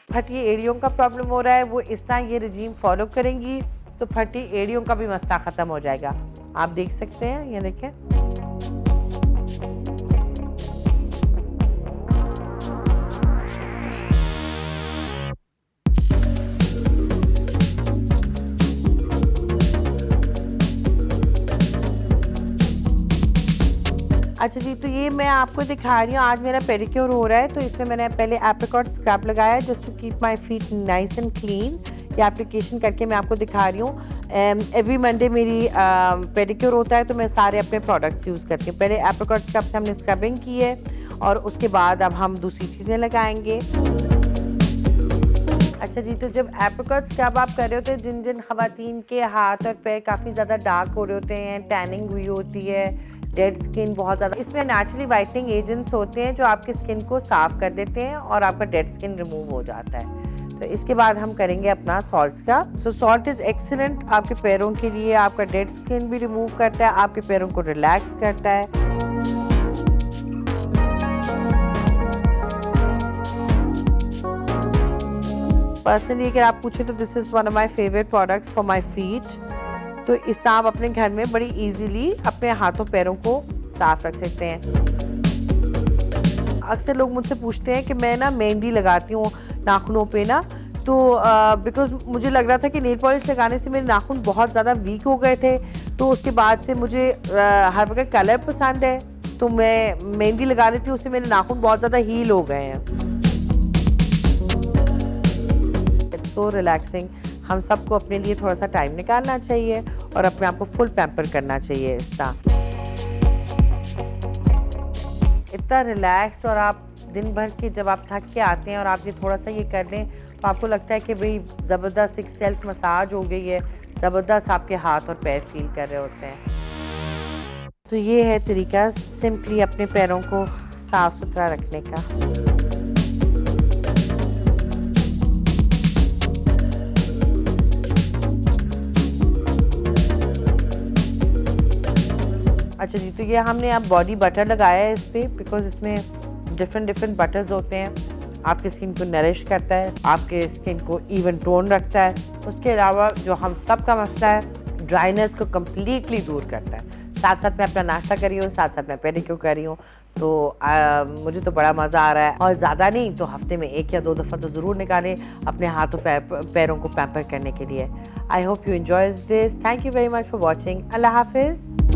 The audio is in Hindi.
फटी एड़ियों का प्रॉब्लम हो रहा है, वो इस तरह ये रजीम फॉलो करेंगी तो फटी एड़ियों का भी मसला ख़त्म हो जाएगा। आप देख सकते हैं, ये देखें। अच्छा जी, तो ये मैं आपको दिखा रही हूँ, आज मेरा पेडिक्योर हो रहा है, तो इसमें मैंने पहले एप्रिकॉट स्क्रब लगाया है just to keep my feet nice and clean. ये एप्लीकेशन करके मैं आपको दिखा रही हूँ। एवरी मंडे मेरी पेडिक्योर होता है, तो मैं सारे अपने प्रोडक्ट्स यूज़ करती हूँ। पहले एप्रिकॉट स्क्रब से हमने स्क्रबिंग की है और उसके बाद अब हम दूसरी चीज़ें लगाएंगे। अच्छा जी, तो जब एप्रिकॉट स्क्रब आप कर रहे होते हैं, जिन जिन ख़वातीन के हाथ और पैर काफ़ी ज़्यादा डार्क हो रहे होते हैं, टैनिंग हुई होती है, डेड स्किन बहुत ज़्यादा, इसमें नेचुरली वाइटनिंग एजेंट्स होते हैं जो आपकी स्किन को साफ़ कर देते हैं और आपका डेड स्किन रिमूव हो जाता है। तो इसके बाद हम करेंगे अपना सॉल्ट का। सो सॉल्ट इज़ एक्सीलेंट आपके पैरों के लिए, आपका डेड स्किन भी रिमूव करता है, आपके पैरों को रिलैक्स करता है। पर्सनली अगर आप पूछें तो this is one of my favourite products for my feet. तो इस तरह आप अपने घर में बड़ी इजीली अपने हाथों पैरों को साफ रख सकते हैं। अक्सर लोग मुझसे पूछते हैं कि मैं ना मेहंदी लगाती हूँ नाखूनों पे ना, तो बिकॉज़ मुझे लग रहा था कि नेल पॉलिश लगाने से मेरे नाखून बहुत ज़्यादा वीक हो गए थे, तो उसके बाद से मुझे हर वक्त कलर पसंद है, तो मैं मेहंदी लगा लेती हूँ, उससे मेरे नाखून बहुत ज़्यादा हील हो गए हैं। It's so relaxing. हम सबको अपने लिए थोड़ा सा टाइम निकालना चाहिए और अपने आप को फुल पैम्पर करना चाहिए। इसका इतना रिलैक्स्ड, और आप दिन भर के जब आप थक के आते हैं और आप ये थोड़ा सा ये कर दें तो आपको लगता है कि भाई ज़बरदस्त एक सेल्फ मसाज हो गई है, ज़बरदस्त आपके हाथ और पैर फील कर रहे होते हैं। तो ये है तरीका सिंपली अपने पैरों को साफ़ सुथरा रखने का। अच्छा जी, तो ये हमने अब बॉडी बटर लगाया है इस पर, बिकॉज इसमें डिफरेंट बटर्स होते हैं। आपकी स्किन को नरिश करता है, आपके स्किन को इवन टोन रखता है। उसके अलावा जो हम सब का मसला है ड्राइनेस को कम्प्लीटली दूर करता है। साथ साथ मैं अपना नाश्ता कर रही हूँ, साथ साथ मैं पेडिक्योर कर रही हूँ, तो मुझे तो बड़ा मज़ा आ रहा है। और ज़्यादा नहीं तो हफ्ते में 1 या 2 दफ़ा तो ज़रूर निकालें अपने हाथों पैरों को पैम्पर करने के लिए। I hope you enjoy this. Thank you very much for watching. अल्लाह हाफिज़।